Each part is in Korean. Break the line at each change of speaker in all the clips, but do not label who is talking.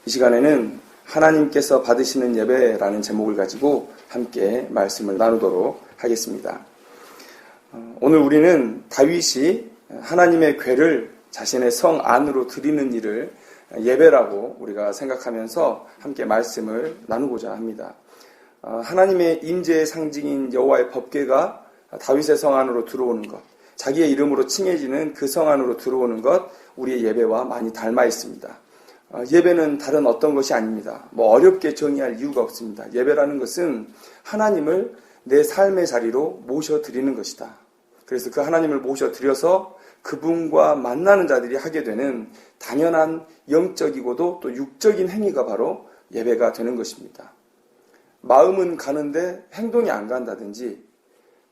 이 시간에는 하나님께서 받으시는 예배라는 제목을 가지고 함께 말씀을 나누도록 하겠습니다. 오늘 우리는 다윗이 하나님의 궤를 자신의 성 안으로 드리는 일을 예배라고 우리가 생각하면서 함께 말씀을 나누고자 합니다. 하나님의 임재의 상징인 여호와의 법궤가 다윗의 성 안으로 들어오는 것, 자기의 이름으로 칭해지는 그 성 안으로 들어오는 것, 우리의 예배와 많이 닮아 있습니다. 예배는 다른 어떤 것이 아닙니다. 어렵게 정의할 이유가 없습니다. 예배라는 것은 하나님을 내 삶의 자리로 모셔드리는 것이다. 그래서 그 하나님을 모셔드려서 그분과 만나는 자들이 하게 되는 당연한 영적이고도 또 육적인 행위가 바로 예배가 되는 것입니다. 마음은 가는데 행동이 안 간다든지,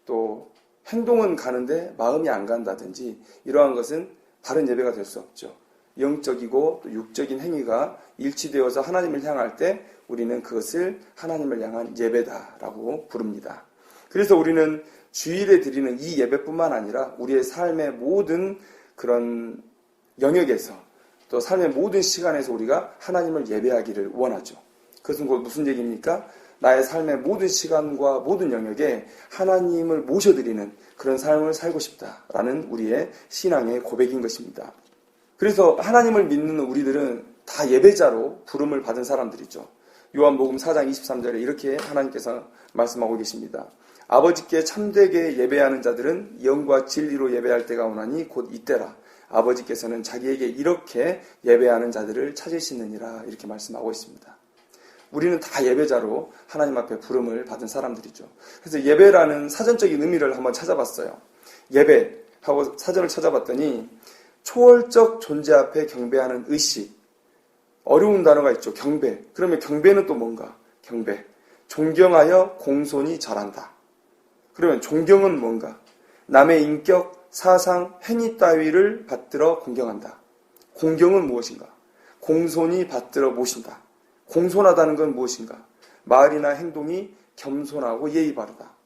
또 행동은 가는데 마음이 안 간다든지, 이러한 것은 바른 예배가 될 수 없죠. 영적이고 또 육적인 행위가 일치되어서 하나님을 향할 때 우리는 그것을 하나님을 향한 예배다라고 부릅니다. 그래서 우리는 주일에 드리는 이 예배뿐만 아니라 우리의 삶의 모든 그런 영역에서, 또 삶의 모든 시간에서 우리가 하나님을 예배하기를 원하죠. 그것은 곧 무슨 얘기입니까? 나의 삶의 모든 시간과 모든 영역에 하나님을 모셔드리는 그런 삶을 살고 싶다라는 우리의 신앙의 고백인 것입니다. 그래서 하나님을 믿는 우리들은 다 예배자로 부름을 받은 사람들이죠. 요한복음 4장 23절에 이렇게 하나님께서 말씀하고 계십니다. 아버지께 참되게 예배하는 자들은 영과 진리로 예배할 때가 오나니 곧 이때라. 아버지께서는 자기에게 이렇게 예배하는 자들을 찾으시느니라. 이렇게 말씀하고 있습니다. 우리는 다 예배자로 하나님 앞에 부름을 받은 사람들이죠. 그래서 예배라는 사전적인 의미를 한번 찾아봤어요. 예배하고 사전을 찾아봤더니 초월적 존재 앞에 경배하는 의식. 어려운 단어가 있죠. 경배. 그러면 경배는 또 뭔가? 경배. 존경하여 공손히 절한다. 그러면 존경은 뭔가? 남의 인격, 사상, 행위 따위를 받들어 공경한다. 공경은 무엇인가? 공손히 받들어 모신다. 공손하다는 건 무엇인가? 말이나 행동이 겸손하고 예의 바르다.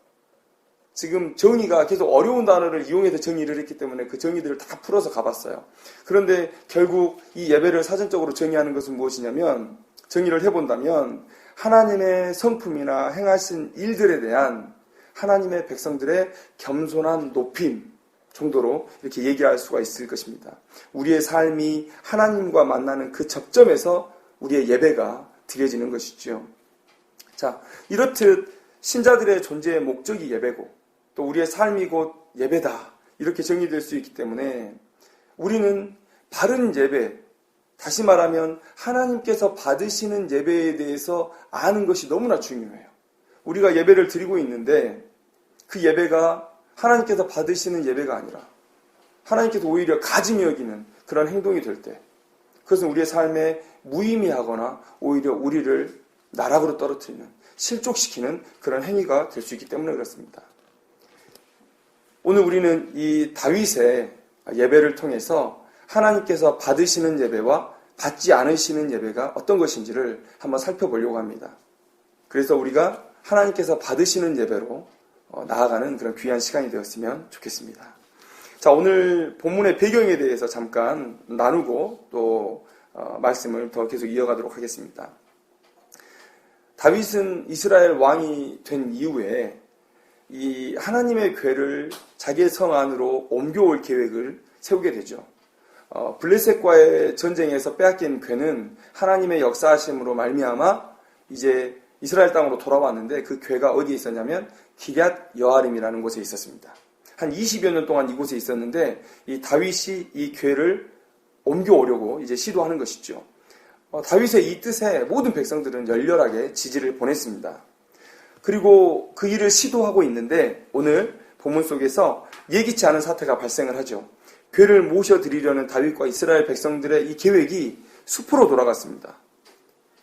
지금 정의가 계속 어려운 단어를 이용해서 정의를 했기 때문에 그 정의들을 다 풀어서 가봤어요. 그런데 결국 이 예배를 사전적으로 정의하는 것은 무엇이냐면, 정의를 해본다면 하나님의 성품이나 행하신 일들에 대한 하나님의 백성들의 겸손한 높임 정도로 이렇게 얘기할 수가 있을 것입니다. 우리의 삶이 하나님과 만나는 그 접점에서 우리의 예배가 드려지는 것이죠. 자, 이렇듯 신자들의 존재의 목적이 예배고 또 우리의 삶이 곧 예배다, 이렇게 정의될 수 있기 때문에 우리는 바른 예배, 다시 말하면 하나님께서 받으시는 예배에 대해서 아는 것이 너무나 중요해요. 우리가 예배를 드리고 있는데 그 예배가 하나님께서 받으시는 예배가 아니라 하나님께서 오히려 가짐이 여기는 그런 행동이 될 때, 그것은 우리의 삶에 무의미하거나 오히려 우리를 나락으로 떨어뜨리는, 실족시키는 그런 행위가 될 수 있기 때문에 그렇습니다. 오늘 우리는 이 다윗의 예배를 통해서 하나님께서 받으시는 예배와 받지 않으시는 예배가 어떤 것인지를 한번 살펴보려고 합니다. 그래서 우리가 하나님께서 받으시는 예배로 나아가는 그런 귀한 시간이 되었으면 좋겠습니다. 자, 오늘 본문의 배경에 대해서 잠깐 나누고 또 말씀을 더 계속 이어가도록 하겠습니다. 다윗은 이스라엘 왕이 된 이후에 이 하나님의 궤를 자기의 성 안으로 옮겨올 계획을 세우게 되죠. 블레셋과의 전쟁에서 빼앗긴 궤는 하나님의 역사하심으로 말미암아 이제 이스라엘 땅으로 돌아왔는데, 그 궤가 어디에 있었냐면 기럇 여아림이라는 곳에 있었습니다. 한 20여 년 동안 이곳에 있었는데 이 다윗이 이 궤를 옮겨오려고 이제 시도하는 것이죠. 다윗의 이 뜻에 모든 백성들은 열렬하게 지지를 보냈습니다. 그리고 그 일을 시도하고 있는데 오늘 본문 속에서 예기치 않은 사태가 발생을 하죠. 궤를 모셔드리려는 다윗과 이스라엘 백성들의 이 계획이 숲으로 돌아갔습니다.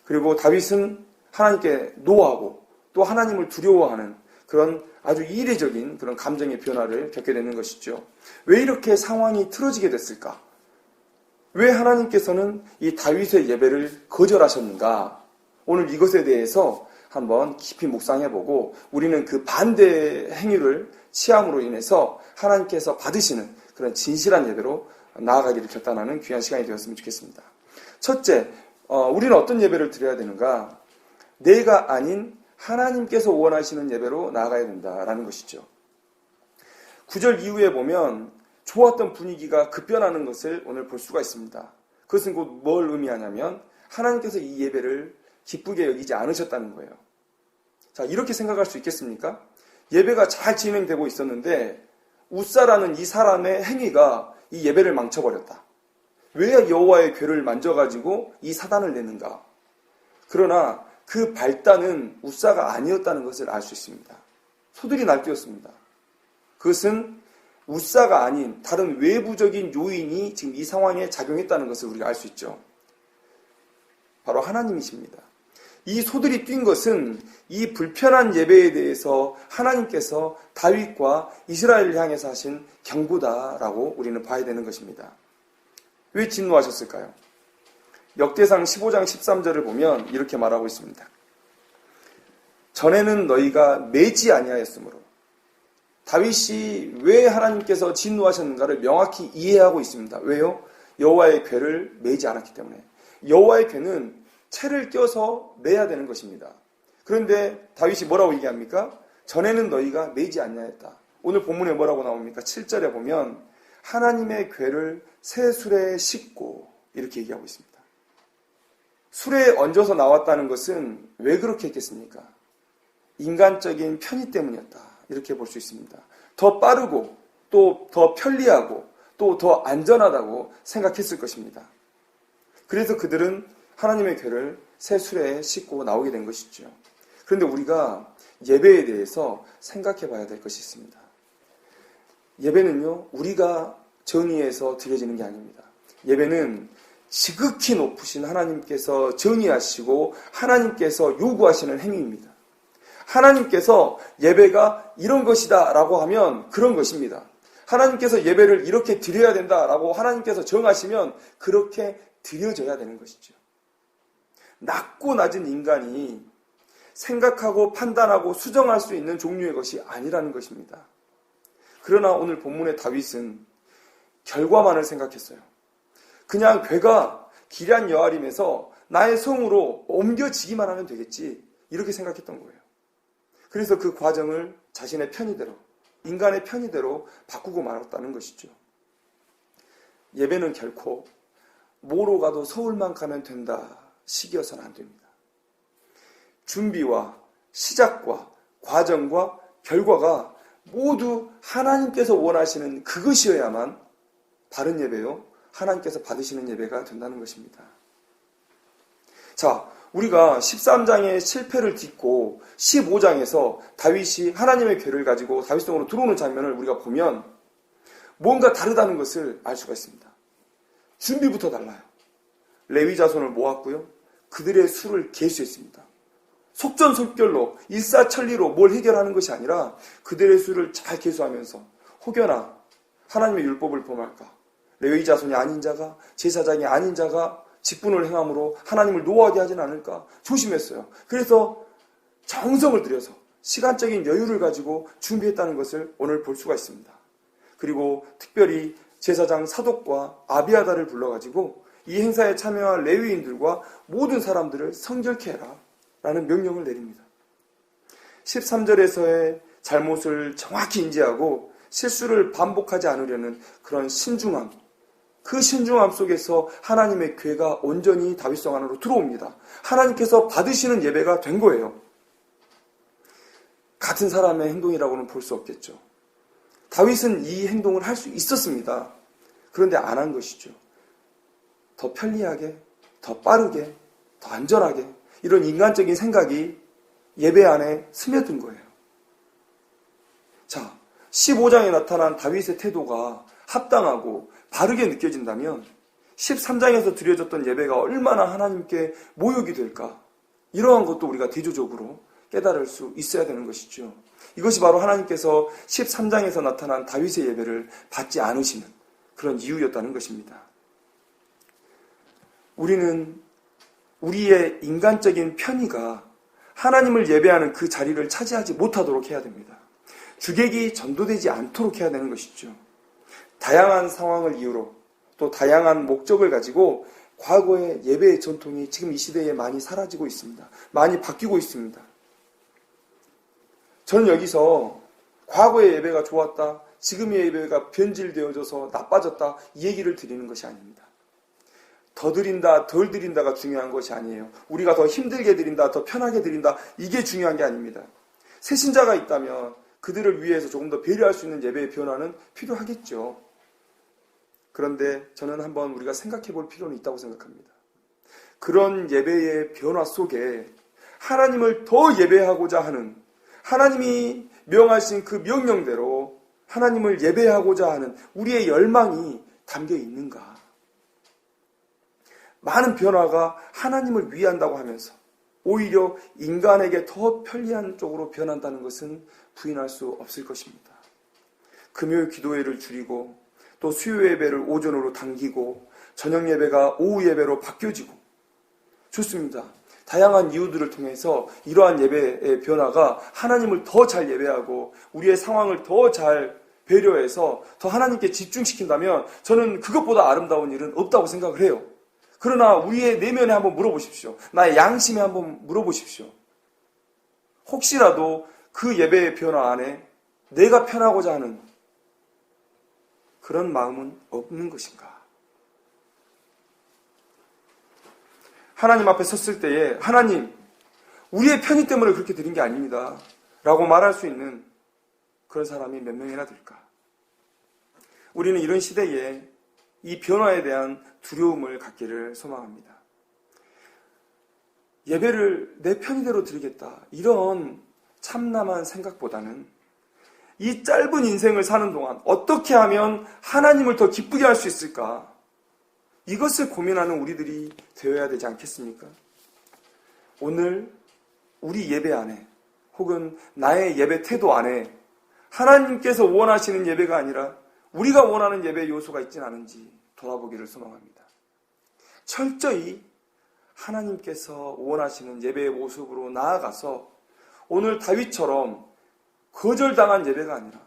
그리고 다윗은 하나님께 노하고 또 하나님을 두려워하는 그런 아주 이례적인 그런 감정의 변화를 겪게 되는 것이죠. 왜 이렇게 상황이 틀어지게 됐을까? 왜 하나님께서는 이 다윗의 예배를 거절하셨는가? 오늘 이것에 대해서 한번 깊이 묵상해보고 우리는 그 반대 행위를 취함으로 인해서 하나님께서 받으시는 그런 진실한 예배로 나아가기를 결단하는 귀한 시간이 되었으면 좋겠습니다. 첫째, 우리는 어떤 예배를 드려야 되는가? 내가 아닌 하나님께서 원하시는 예배로 나아가야 된다라는 것이죠. 9절 이후에 보면 좋았던 분위기가 급변하는 것을 오늘 볼 수가 있습니다. 그것은 곧 뭘 의미하냐면 하나님께서 이 예배를 기쁘게 여기지 않으셨다는 거예요. 자, 이렇게 생각할 수 있겠습니까? 예배가 잘 진행되고 있었는데 웃사라는 이 사람의 행위가 이 예배를 망쳐버렸다. 왜 여호와의 궤를 만져가지고 이 사단을 냈는가? 그러나 그 발단은 웃사가 아니었다는 것을 알 수 있습니다. 소들이 날뛰었습니다. 그것은 웃사가 아닌 다른 외부적인 요인이 지금 이 상황에 작용했다는 것을 우리가 알 수 있죠. 바로 하나님이십니다. 이 소들이 뛴 것은 이 불편한 예배에 대해서 하나님께서 다윗과 이스라엘을 향해서 하신 경고다라고 우리는 봐야 되는 것입니다. 왜 진노하셨을까요? 역대상 15장 13절을 보면 이렇게 말하고 있습니다. 전에는 너희가 매지 아니하였으므로. 다윗이 왜 하나님께서 진노하셨는가를 명확히 이해하고 있습니다. 왜요? 여호와의 궤를 매지 않았기 때문에. 여호와의 궤는 채를 껴서 매야 되는 것입니다. 그런데 다윗이 뭐라고 얘기합니까? 전에는 너희가 매지 아니하였다. 오늘 본문에 뭐라고 나옵니까? 7절에 보면 하나님의 궤를 새 수레에 싣고 이렇게 얘기하고 있습니다. 수레에 얹어서 나왔다는 것은 왜 그렇게 했겠습니까? 인간적인 편의 때문이었다. 이렇게 볼 수 있습니다. 더 빠르고 또 더 편리하고 또 더 안전하다고 생각했을 것입니다. 그래서 그들은 하나님의 궤를 새 수레에 싣고 나오게 된 것이죠. 그런데 우리가 예배에 대해서 생각해 봐야 될 것이 있습니다. 예배는요, 우리가 정의해서 드려지는 게 아닙니다. 예배는 지극히 높으신 하나님께서 정의하시고 하나님께서 요구하시는 행위입니다. 하나님께서 예배가 이런 것이다 라고 하면 그런 것입니다. 하나님께서 예배를 이렇게 드려야 된다 라고 하나님께서 정하시면 그렇게 드려져야 되는 것이죠. 낮고 낮은 인간이 생각하고 판단하고 수정할 수 있는 종류의 것이 아니라는 것입니다. 그러나 오늘 본문의 다윗은 결과만을 생각했어요. 그냥 궤가 기럇 여아림에서 나의 성으로 옮겨지기만 하면 되겠지 이렇게 생각했던 거예요. 그래서 그 과정을 자신의 편의대로 인간의 편의대로 바꾸고 말았다는 것이죠. 예배는 결코 뭐로 가도 서울만 가면 된다 시기여서는 안 됩니다. 준비와 시작과 과정과 결과가 모두 하나님께서 원하시는 그것이어야만 바른 예배요, 하나님께서 받으시는 예배가 된다는 것입니다. 자, 우리가 13장의 실패를 딛고 15장에서 다윗이 하나님의 궤를 가지고 다윗성으로 들어오는 장면을 우리가 보면 뭔가 다르다는 것을 알 수가 있습니다. 준비부터 달라요. 레위 자손을 모았고요. 그들의 수를 계수했습니다. 속전속결로 일사천리로 뭘 해결하는 것이 아니라 그들의 수를 잘 계수하면서 혹여나 하나님의 율법을 범할까, 레위 자손이 아닌 자가, 제사장이 아닌 자가 직분을 행함으로 하나님을 노하게 하진 않을까 조심했어요. 그래서 정성을 들여서 시간적인 여유를 가지고 준비했다는 것을 오늘 볼 수가 있습니다. 그리고 특별히 제사장 사독과 아비아다를 불러가지고 이 행사에 참여한 레위인들과 모든 사람들을 성결케 해라 라는 명령을 내립니다. 13절에서의 잘못을 정확히 인지하고 실수를 반복하지 않으려는 그런 신중함, 그 신중함 속에서 하나님의 궤가 온전히 다윗성 안으로 들어옵니다. 하나님께서 받으시는 예배가 된 거예요. 같은 사람의 행동이라고는 볼 수 없겠죠. 다윗은 이 행동을 할 수 있었습니다. 그런데 안 한 것이죠. 더 편리하게, 더 빠르게, 더 안전하게 이런 인간적인 생각이 예배 안에 스며든 거예요. 자, 15장에 나타난 다윗의 태도가 합당하고 바르게 느껴진다면 13장에서 드려졌던 예배가 얼마나 하나님께 모욕이 될까, 이러한 것도 우리가 대조적으로 깨달을 수 있어야 되는 것이죠. 이것이 바로 하나님께서 13장에서 나타난 다윗의 예배를 받지 않으시는 그런 이유였다는 것입니다. 우리는 우리의 인간적인 편의가 하나님을 예배하는 그 자리를 차지하지 못하도록 해야 됩니다. 주객이 전도되지 않도록 해야 되는 것이죠. 다양한 상황을 이유로 또 다양한 목적을 가지고 과거의 예배의 전통이 지금 이 시대에 많이 사라지고 있습니다. 많이 바뀌고 있습니다. 저는 여기서 과거의 예배가 좋았다, 지금의 예배가 변질되어져서 나빠졌다, 이 얘기를 드리는 것이 아닙니다. 더 드린다, 덜 드린다가 중요한 것이 아니에요. 우리가 더 힘들게 드린다, 더 편하게 드린다, 이게 중요한 게 아닙니다. 새신자가 있다면 그들을 위해서 조금 더 배려할 수 있는 예배의 변화는 필요하겠죠. 그런데 저는 한번 우리가 생각해 볼 필요는 있다고 생각합니다. 그런 예배의 변화 속에 하나님을 더 예배하고자 하는, 하나님이 명하신 그 명령대로 하나님을 예배하고자 하는 우리의 열망이 담겨 있는가? 많은 변화가 하나님을 위한다고 하면서 오히려 인간에게 더 편리한 쪽으로 변한다는 것은 부인할 수 없을 것입니다. 금요일 기도회를 줄이고 또 수요 예배를 오전으로 당기고 저녁 예배가 오후 예배로 바뀌어지고 좋습니다. 다양한 이유들을 통해서 이러한 예배의 변화가 하나님을 더 잘 예배하고 우리의 상황을 더 잘 배려해서 더 하나님께 집중시킨다면 저는 그것보다 아름다운 일은 없다고 생각을 해요. 그러나 우리의 내면에 한번 물어보십시오. 나의 양심에 한번 물어보십시오. 혹시라도 그 예배의 변화 안에 내가 편하고자 하는 그런 마음은 없는 것인가? 하나님 앞에 섰을 때에 하나님, 우리의 편의 때문에 그렇게 드린 게 아닙니다 라고 말할 수 있는 그런 사람이 몇 명이나 될까? 우리는 이런 시대에 이 변화에 대한 두려움을 갖기를 소망합니다. 예배를 내 편의대로 드리겠다, 이런 참남한 생각보다는 이 짧은 인생을 사는 동안 어떻게 하면 하나님을 더 기쁘게 할 수 있을까? 이것을 고민하는 우리들이 되어야 되지 않겠습니까? 오늘 우리 예배 안에 혹은 나의 예배 태도 안에 하나님께서 원하시는 예배가 아니라 우리가 원하는 예배의 요소가 있진 않은지 돌아보기를 소망합니다. 철저히 하나님께서 원하시는 예배의 모습으로 나아가서 오늘 다윗처럼 거절당한 예배가 아니라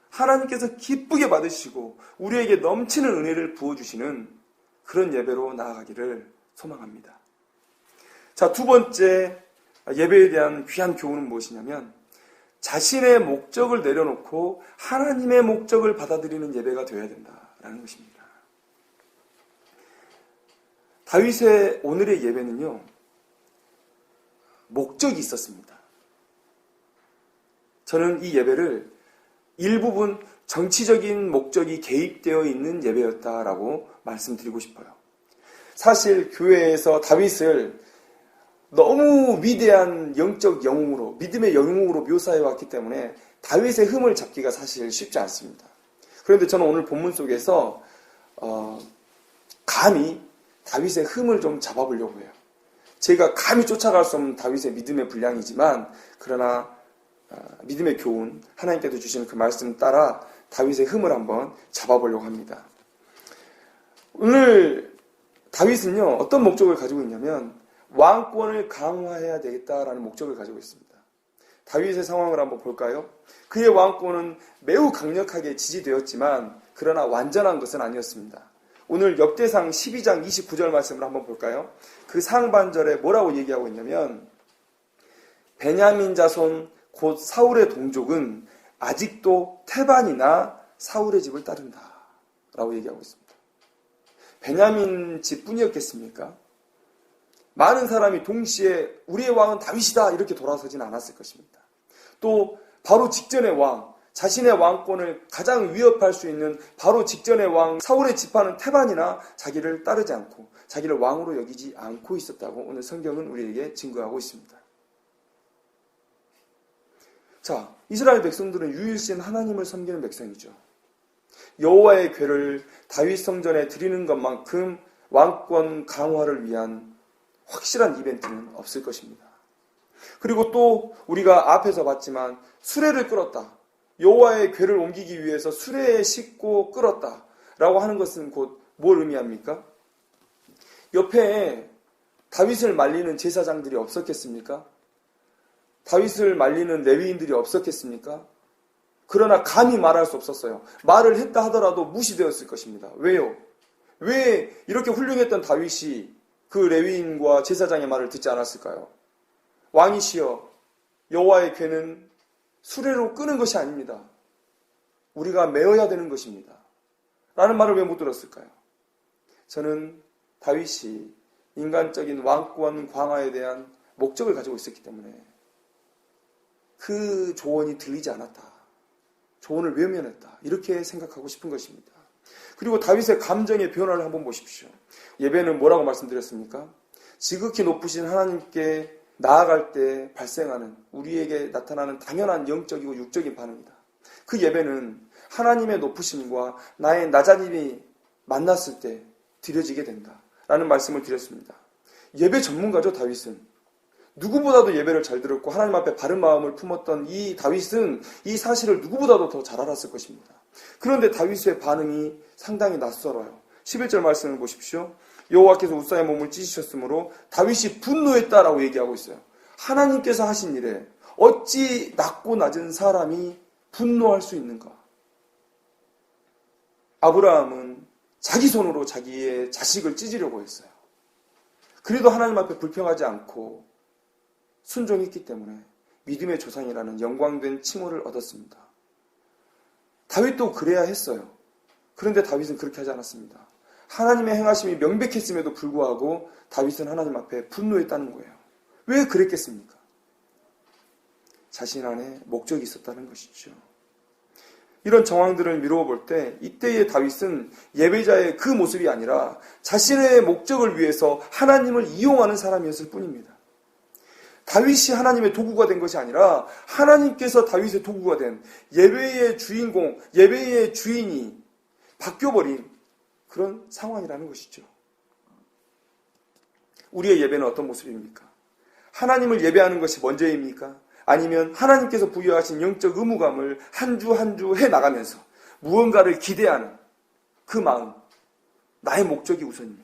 하나님께서 기쁘게 받으시고 우리에게 넘치는 은혜를 부어주시는 그런 예배로 나아가기를 소망합니다. 자, 두 번째 예배에 대한 귀한 교훈은 무엇이냐면 자신의 목적을 내려놓고 하나님의 목적을 받아들이는 예배가 되어야 된다라는 것입니다. 다윗의 오늘의 예배는요, 목적이 있었습니다. 저는 이 예배를 일부분 정치적인 목적이 개입되어 있는 예배였다라고 말씀드리고 싶어요. 사실 교회에서 다윗을 너무 위대한 영적 영웅으로, 믿음의 영웅으로 묘사해 왔기 때문에 다윗의 흠을 잡기가 사실 쉽지 않습니다. 그런데 저는 오늘 본문 속에서 감히 다윗의 흠을 좀 잡아보려고 해요. 제가 감히 쫓아갈 수 없는 다윗의 믿음의 분량이지만 그러나 믿음의 교훈, 하나님께서 주시는 그 말씀 따라 다윗의 흠을 한번 잡아보려고 합니다. 오늘 다윗은요, 어떤 목적을 가지고 있냐면 왕권을 강화해야 되겠다라는 목적을 가지고 있습니다. 다윗의 상황을 한번 볼까요? 그의 왕권은 매우 강력하게 지지되었지만 그러나 완전한 것은 아니었습니다. 오늘 역대상 12장 29절 말씀을 한번 볼까요? 그 상반절에 뭐라고 얘기하고 있냐면 베냐민 자손 곧 사울의 동족은 아직도 태반이나 사울의 집을 따른다 라고 얘기하고 있습니다. 베냐민 집뿐이었겠습니까? 많은 사람이 동시에 우리의 왕은 다윗이다 이렇게 돌아서진 않았을 것입니다. 또 바로 직전의 왕, 자신의 왕권을 가장 위협할 수 있는 바로 직전의 왕 사울의 지파는 태반이나 자기를 따르지 않고 자기를 왕으로 여기지 않고 있었다고 오늘 성경은 우리에게 증거하고 있습니다. 자, 이스라엘 백성들은 유일신 하나님을 섬기는 백성이죠. 여호와의 궤를 다윗 성전에 드리는 것만큼 왕권 강화를 위한 확실한 이벤트는 없을 것입니다. 그리고 또 우리가 앞에서 봤지만 수레를 끌었다. 여호와의 궤를 옮기기 위해서 수레에 싣고 끌었다 라고 하는 것은 곧 뭘 의미합니까? 옆에 다윗을 말리는 제사장들이 없었겠습니까? 다윗을 말리는 레위인들이 없었겠습니까? 그러나 감히 말할 수 없었어요. 말을 했다 하더라도 무시되었을 것입니다. 왜요? 왜 이렇게 훌륭했던 다윗이 그 레위인과 제사장의 말을 듣지 않았을까요? 왕이시여, 여호와의 궤는 수레로 끄는 것이 아닙니다. 우리가 메어야 되는 것입니다. 라는 말을 왜 못 들었을까요? 저는 다윗이 인간적인 왕권 광화에 대한 목적을 가지고 있었기 때문에 그 조언이 들리지 않았다. 조언을 외면했다. 이렇게 생각하고 싶은 것입니다. 그리고 다윗의 감정의 변화를 한번 보십시오. 예배는 뭐라고 말씀드렸습니까? 지극히 높으신 하나님께 나아갈 때 발생하는, 우리에게 나타나는 당연한 영적이고 육적인 반응이다. 그 예배는 하나님의 높으심과 나의 낮아짐이 만났을 때 드려지게 된다 라는 말씀을 드렸습니다. 예배 전문가죠. 다윗은 누구보다도 예배를 잘 들었고 하나님 앞에 바른 마음을 품었던 이 다윗은 이 사실을 누구보다도 더 잘 알았을 것입니다. 그런데 다윗의 반응이 상당히 낯설어요. 11절 말씀을 보십시오. 여호와께서 우사의 몸을 찢으셨으므로 다윗이 분노했다라고 얘기하고 있어요. 하나님께서 하신 일에 어찌 낮고 낮은 사람이 분노할 수 있는가? 아브라함은 자기 손으로 자기의 자식을 찢으려고 했어요. 그래도 하나님 앞에 불평하지 않고 순종했기 때문에 믿음의 조상이라는 영광된 칭호를 얻었습니다. 다윗도 그래야 했어요. 그런데 다윗은 그렇게 하지 않았습니다. 하나님의 행하심이 명백했음에도 불구하고 다윗은 하나님 앞에 분노했다는 거예요. 왜 그랬겠습니까? 자신 안에 목적이 있었다는 것이죠. 이런 정황들을 미루어 볼 때 이때의 다윗은 예배자의 그 모습이 아니라 자신의 목적을 위해서 하나님을 이용하는 사람이었을 뿐입니다. 다윗이 하나님의 도구가 된 것이 아니라 하나님께서 다윗의 도구가 된 예배의 주인공, 예배의 주인이 바뀌어버린 그런 상황이라는 것이죠. 우리의 예배는 어떤 모습입니까? 하나님을 예배하는 것이 먼저입니까? 아니면 하나님께서 부여하신 영적 의무감을 한 주 한 주 해나가면서 무언가를 기대하는 그 마음, 나의 목적이 우선입니까?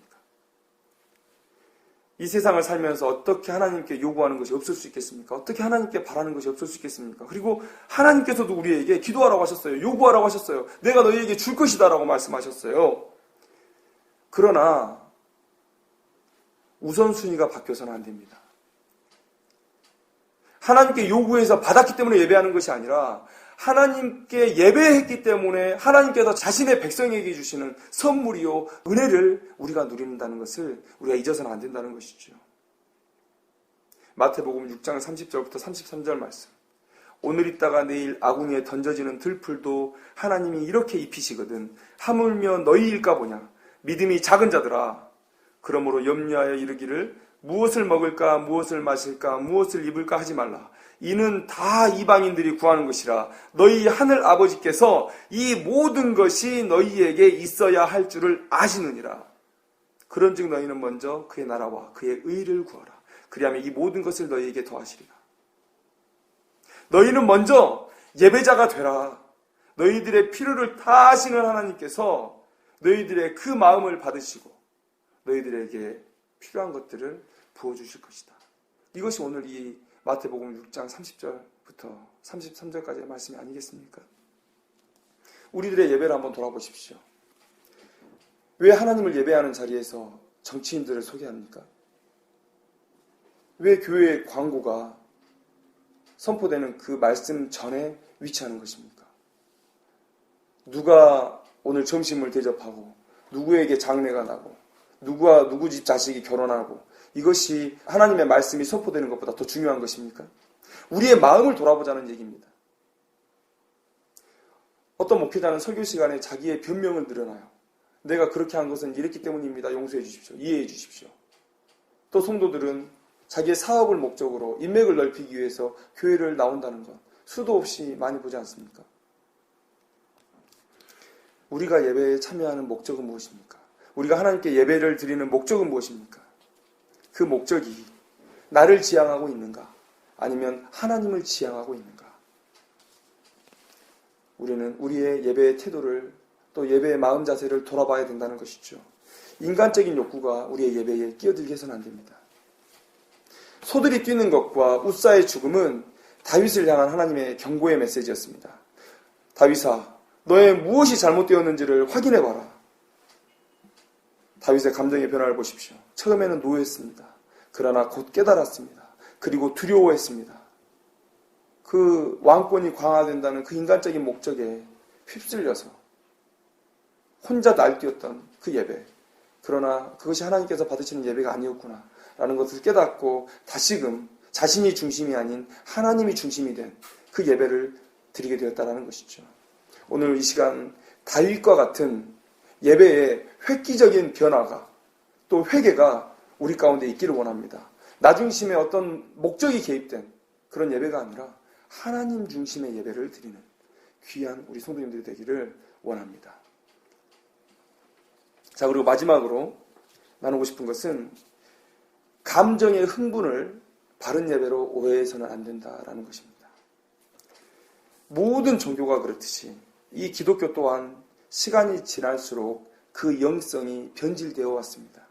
이 세상을 살면서 어떻게 하나님께 요구하는 것이 없을 수 있겠습니까? 어떻게 하나님께 바라는 것이 없을 수 있겠습니까? 그리고 하나님께서도 우리에게 기도하라고 하셨어요. 요구하라고 하셨어요. 내가 너희에게 줄 것이다 라고 말씀하셨어요. 그러나 우선순위가 바뀌어서는 안 됩니다. 하나님께 요구해서 받았기 때문에 예배하는 것이 아니라 하나님께 예배했기 때문에 하나님께서 자신의 백성에게 주시는 선물이요 은혜를 우리가 누린다는 것을 우리가 잊어서는 안 된다는 것이죠. 마태복음 6장 30절부터 33절 말씀. 오늘 있다가 내일 아궁이에 던져지는 들풀도 하나님이 이렇게 입히시거든 하물며 너희일까 보냐. 믿음이 작은 자들아. 그러므로 염려하여 이르기를 무엇을 먹을까 무엇을 마실까 무엇을 입을까 하지 말라. 이는 다 이방인들이 구하는 것이라. 너희 하늘 아버지께서 이 모든 것이 너희에게 있어야 할 줄을 아시느니라. 그런즉 너희는 먼저 그의 나라와 그의 의를 구하라. 그리하면 이 모든 것을 너희에게 더하시리라. 너희는 먼저 예배자가 되라. 너희들의 필요를 다 아시는 하나님께서 너희들의 그 마음을 받으시고 너희들에게 필요한 것들을 부어주실 것이다. 이것이 오늘 이 마태복음 6장 30절부터 33절까지의 말씀이 아니겠습니까? 우리들의 예배를 한번 돌아보십시오. 왜 하나님을 예배하는 자리에서 정치인들을 소개합니까? 왜 교회의 광고가 선포되는 그 말씀 전에 위치하는 것입니까? 누가 오늘 점심을 대접하고 누구에게 장례가 나고 누구와 누구 집 자식이 결혼하고 이것이 하나님의 말씀이 선포되는 것보다 더 중요한 것입니까? 우리의 마음을 돌아보자는 얘기입니다. 어떤 목회자는 설교 시간에 자기의 변명을 늘어나요. 내가 그렇게 한 것은 이랬기 때문입니다. 용서해 주십시오. 이해해 주십시오. 또 성도들은 자기의 사업을 목적으로 인맥을 넓히기 위해서 교회를 나온다는 것 수도 없이 많이 보지 않습니까? 우리가 예배에 참여하는 목적은 무엇입니까? 우리가 하나님께 예배를 드리는 목적은 무엇입니까? 그 목적이 나를 지향하고 있는가? 아니면 하나님을 지향하고 있는가? 우리는 우리의 예배의 태도를 또 예배의 마음 자세를 돌아봐야 된다는 것이죠. 인간적인 욕구가 우리의 예배에 끼어들게 해서는 안 됩니다. 소들이 뛰는 것과 웃사의 죽음은 다윗을 향한 하나님의 경고의 메시지였습니다. 다윗아, 너의 무엇이 잘못되었는지를 확인해봐라. 다윗의 감정의 변화를 보십시오. 처음에는 노했습니다. 그러나 곧 깨달았습니다. 그리고 두려워했습니다. 그 왕권이 강화된다는 그 인간적인 목적에 휩쓸려서 혼자 날뛰었던 그 예배. 그러나 그것이 하나님께서 받으시는 예배가 아니었구나 라는 것을 깨닫고 다시금 자신이 중심이 아닌 하나님이 중심이 된 그 예배를 드리게 되었다는 것이죠. 오늘 이 시간 다윗과 같은 예배의 획기적인 변화가 또 회개가 우리 가운데 있기를 원합니다. 나 중심의 어떤 목적이 개입된 그런 예배가 아니라 하나님 중심의 예배를 드리는 귀한 우리 성도님들이 되기를 원합니다. 자, 그리고 마지막으로 나누고 싶은 것은 감정의 흥분을 바른 예배로 오해해서는 안 된다라는 것입니다. 모든 종교가 그렇듯이 이 기독교 또한 시간이 지날수록 그 영성이 변질되어 왔습니다.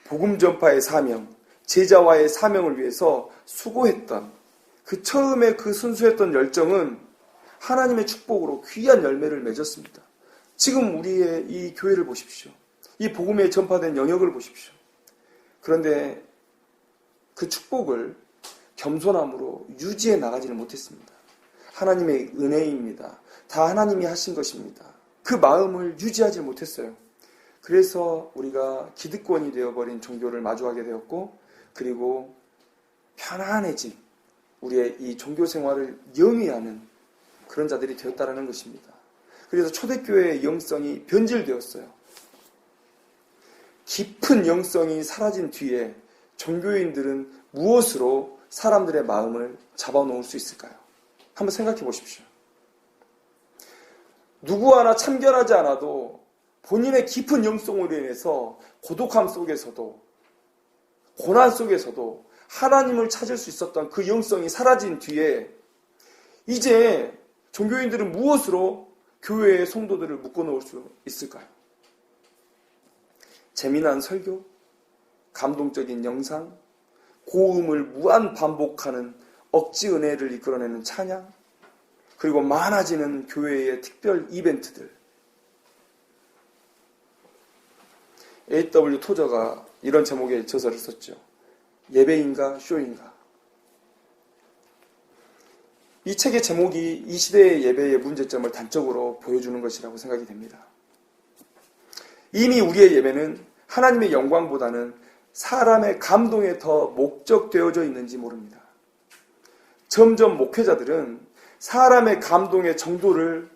복음 전파의 사명, 제자와의 사명을 위해서 수고했던 그 처음에 그 순수했던 열정은 하나님의 축복으로 귀한 열매를 맺었습니다. 지금 우리의 이 교회를 보십시오. 이 복음에 전파된 영역을 보십시오. 그런데 그 축복을 겸손함으로 유지해 나가지는 못했습니다. 하나님의 은혜입니다. 다 하나님이 하신 것입니다. 그 마음을 유지하지 못했어요. 그래서 우리가 기득권이 되어버린 종교를 마주하게 되었고, 그리고 편안해진 우리의 이 종교 생활을 영위하는 그런 자들이 되었다는 것입니다. 그래서 초대교회의 영성이 변질되었어요. 깊은 영성이 사라진 뒤에 종교인들은 무엇으로 사람들의 마음을 잡아놓을 수 있을까요? 한번 생각해 보십시오. 누구 하나 참견하지 않아도 본인의 깊은 영성으로 인해서 고독함 속에서도 고난 속에서도 하나님을 찾을 수 있었던 그 영성이 사라진 뒤에 이제 종교인들은 무엇으로 교회의 성도들을 묶어놓을 수 있을까요? 재미난 설교, 감동적인 영상, 고음을 무한 반복하는 억지 은혜를 이끌어내는 찬양, 그리고 많아지는 교회의 특별 이벤트들. A.W. 토저가 이런 제목의 저서를 썼죠. 예배인가 쇼인가. 이 책의 제목이 이 시대의 예배의 문제점을 단적으로 보여주는 것이라고 생각이 됩니다. 이미 우리의 예배는 하나님의 영광보다는 사람의 감동에 더 목적되어져 있는지 모릅니다. 점점 목회자들은 사람의 감동의 정도를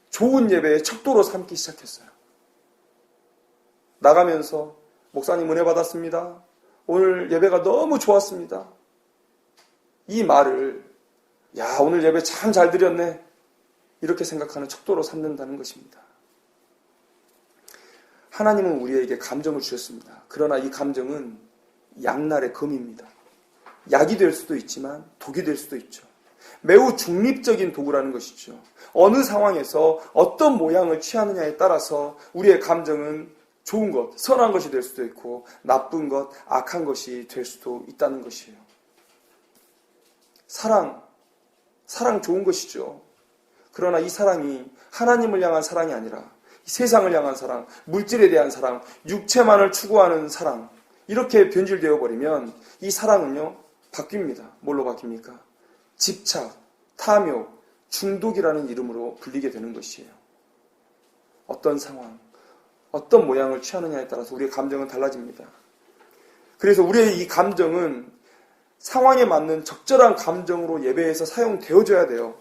좋은 예배의 척도로 삼기 시작했어요. 나가면서 목사님 은혜 받았습니다. 오늘 예배가 너무 좋았습니다. 이 말을 야 오늘 예배 참 잘 드렸네 이렇게 생각하는 척도로 삼는다는 것입니다. 하나님은 우리에게 감정을 주셨습니다. 그러나 이 감정은 양날의 검입니다. 약이 될 수도 있지만 독이 될 수도 있죠. 매우 중립적인 도구라는 것이죠. 어느 상황에서 어떤 모양을 취하느냐에 따라서 우리의 감정은 좋은 것, 선한 것이 될 수도 있고 나쁜 것, 악한 것이 될 수도 있다는 것이에요. 사랑 좋은 것이죠. 그러나 이 사랑이 하나님을 향한 사랑이 아니라 세상을 향한 사랑, 물질에 대한 사랑, 육체만을 추구하는 사랑 이렇게 변질되어 버리면 이 사랑은요 바뀝니다. 뭘로 바뀝니까? 집착, 탐욕, 중독이라는 이름으로 불리게 되는 것이에요. 어떤 상황, 어떤 모양을 취하느냐에 따라서 우리의 감정은 달라집니다. 그래서 우리의 이 감정은 상황에 맞는 적절한 감정으로 예배에서 사용되어져야 돼요.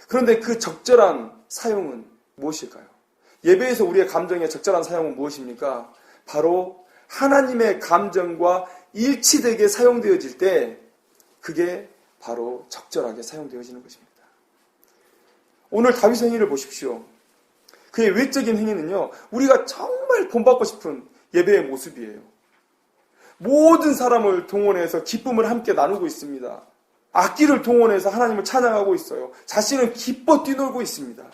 그런데 그 적절한 사용은 무엇일까요? 예배에서 우리의 감정의 적절한 사용은 무엇입니까? 바로 하나님의 감정과 일치되게 사용되어질 때 그게 바로 적절하게 사용되어지는 것입니다. 오늘 다윗의 행위를 보십시오. 그의 외적인 행위는요, 우리가 정말 본받고 싶은 예배의 모습이에요. 모든 사람을 동원해서 기쁨을 함께 나누고 있습니다. 악기를 동원해서 하나님을 찬양하고 있어요. 자신은 기뻐 뛰놀고 있습니다.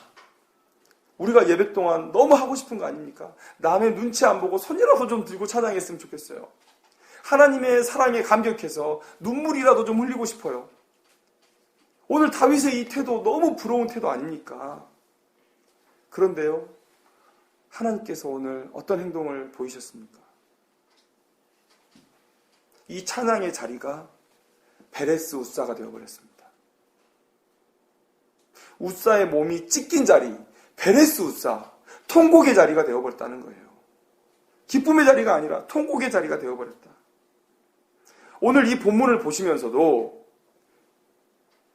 우리가 예배 동안 너무 하고 싶은 거 아닙니까? 남의 눈치 안 보고 손이라도 좀 들고 찬양했으면 좋겠어요. 하나님의 사랑에 감격해서 눈물이라도 좀 흘리고 싶어요. 오늘 다윗의 이 태도 너무 부러운 태도 아닙니까? 그런데요, 하나님께서 오늘 어떤 행동을 보이셨습니까? 이 찬양의 자리가 베레스 우사가 되어버렸습니다. 우사의 몸이 찢긴 자리, 베레스 우사, 통곡의 자리가 되어버렸다는 거예요. 기쁨의 자리가 아니라 통곡의 자리가 되어버렸다. 오늘 이 본문을 보시면서도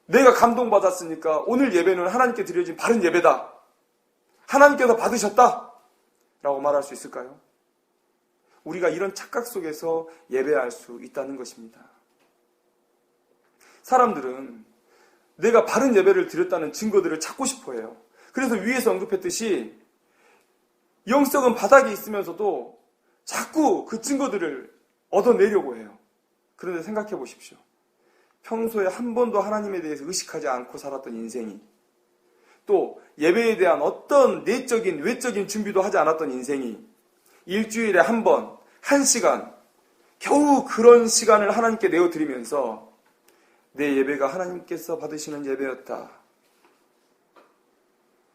내가 감동받았으니까 오늘 예배는 하나님께 드려진 바른 예배다. 하나님께서 받으셨다. 라고 말할 수 있을까요? 우리가 이런 착각 속에서 예배할 수 있다는 것입니다. 사람들은 내가 바른 예배를 드렸다는 증거들을 찾고 싶어 해요. 그래서 위에서 언급했듯이 영성은 바닥에 있으면서도 자꾸 그 증거들을 얻어내려고 해요. 그런데 생각해 보십시오. 평소에 한 번도 하나님에 대해서 의식하지 않고 살았던 인생이, 또 예배에 대한 어떤 내적인 외적인 준비도 하지 않았던 인생이 일주일에 한 번, 1시간, 겨우 그런 시간을 하나님께 내어드리면서 내 예배가 하나님께서 받으시는 예배였다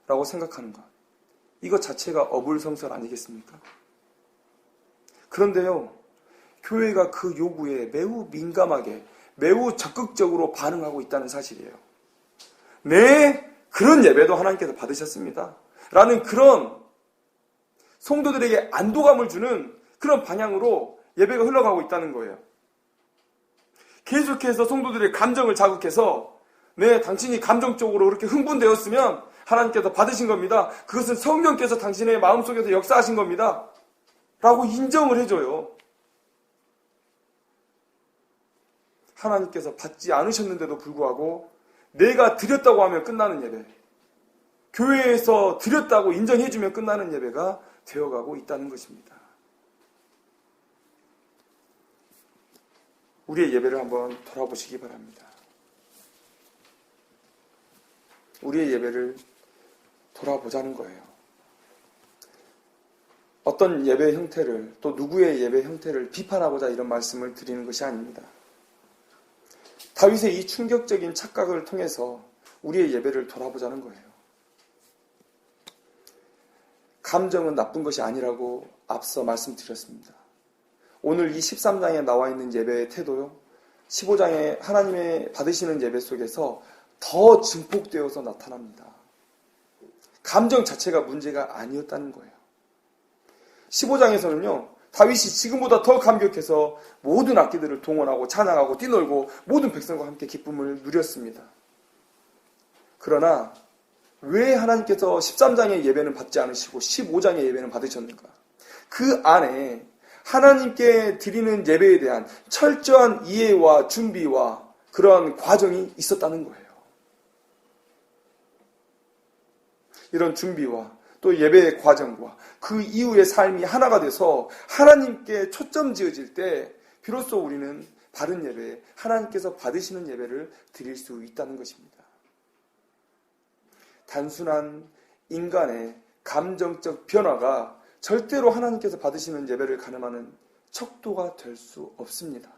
라고 생각하는 것, 이것 자체가 어불성설 아니겠습니까? 그런데요, 교회가 그 요구에 매우 민감하게, 매우 적극적으로 반응하고 있다는 사실이에요. 네, 그런 예배도 하나님께서 받으셨습니다 라는 그런 성도들에게 안도감을 주는 그런 방향으로 예배가 흘러가고 있다는 거예요. 계속해서 성도들의 감정을 자극해서 네, 당신이 감정적으로 그렇게 흥분되었으면 하나님께서 받으신 겁니다. 그것은 성령께서 당신의 마음속에서 역사하신 겁니다. 라고 인정을 해줘요. 하나님께서 받지 않으셨는데도 불구하고 내가 드렸다고 하면 끝나는 예배, 교회에서 드렸다고 인정해주면 끝나는 예배가 되어가고 있다는 것입니다. 우리의 예배를 한번 돌아보시기 바랍니다. 우리의 예배를 돌아보자는 거예요. 어떤 예배 형태를, 또 누구의 예배 형태를 비판하고자 이런 말씀을 드리는 것이 아닙니다. 다윗의 이 충격적인 착각을 통해서 우리의 예배를 돌아보자는 거예요. 감정은 나쁜 것이 아니라고 앞서 말씀드렸습니다. 오늘 이 13장에 나와 있는 예배의 태도요, 15장에 하나님의 받으시는 예배 속에서 더 증폭되어서 나타납니다. 감정 자체가 문제가 아니었다는 거예요. 15장에서는요, 다윗이 지금보다 더 감격해서 모든 악기들을 동원하고 찬양하고 뛰놀고 모든 백성과 함께 기쁨을 누렸습니다. 그러나 왜 하나님께서 13장의 예배는 받지 않으시고 15장의 예배는 받으셨는가? 그 안에 하나님께 드리는 예배에 대한 철저한 이해와 준비와 그런 과정이 있었다는 거예요. 이런 준비와 또 예배의 과정과 그 이후의 삶이 하나가 돼서 하나님께 초점 지어질 때 비로소 우리는 바른 예배, 하나님께서 받으시는 예배를 드릴 수 있다는 것입니다. 단순한 인간의 감정적 변화가 절대로 하나님께서 받으시는 예배를 가늠하는 척도가 될 수 없습니다.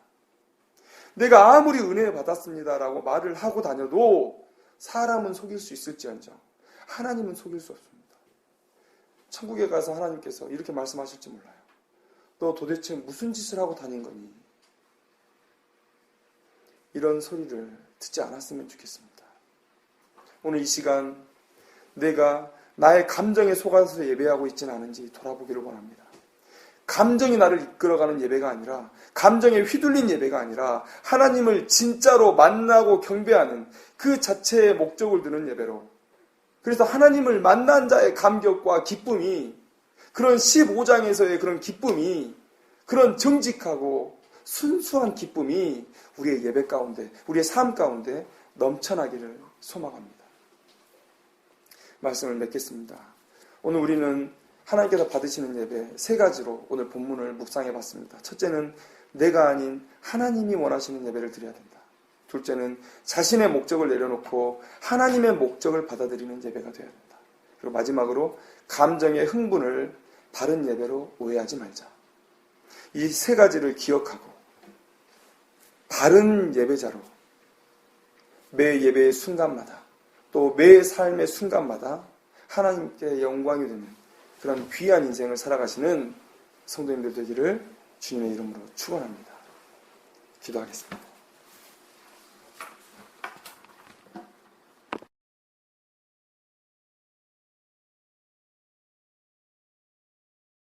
내가 아무리 은혜 받았습니다라고 말을 하고 다녀도 사람은 속일 수 있을지언정 하나님은 속일 수 없습니다. 천국에 가서 하나님께서 이렇게 말씀하실지 몰라요. 너 도대체 무슨 짓을 하고 다닌 거니? 이런 소리를 듣지 않았으면 좋겠습니다. 오늘 이 시간 내가 나의 감정에 속아서 예배하고 있지는 않은지 돌아보기를 원합니다. 감정이 나를 이끌어가는 예배가 아니라, 감정에 휘둘린 예배가 아니라 하나님을 진짜로 만나고 경배하는 그 자체의 목적을 두는 예배로, 그래서 하나님을 만난 자의 감격과 기쁨이, 그런 15장에서의 그런 기쁨이, 그런 정직하고 순수한 기쁨이 우리의 예배 가운데, 우리의 삶 가운데 넘쳐나기를 소망합니다. 말씀을 맺겠습니다. 오늘 우리는 하나님께서 받으시는 예배 3가지로 오늘 본문을 묵상해 봤습니다. 첫째는 내가 아닌 하나님이 원하시는 예배를 드려야 된다. 둘째는 자신의 목적을 내려놓고 하나님의 목적을 받아들이는 예배가 되어야 된다. 그리고 마지막으로 감정의 흥분을 바른 예배로 오해하지 말자. 이 3가지를 기억하고 바른 예배자로 매 예배의 순간마다 또 매 삶의 순간마다 하나님께 영광이 되는 그런 귀한 인생을 살아가시는 성도님들 되기를 주님의 이름으로 축원합니다. 기도하겠습니다.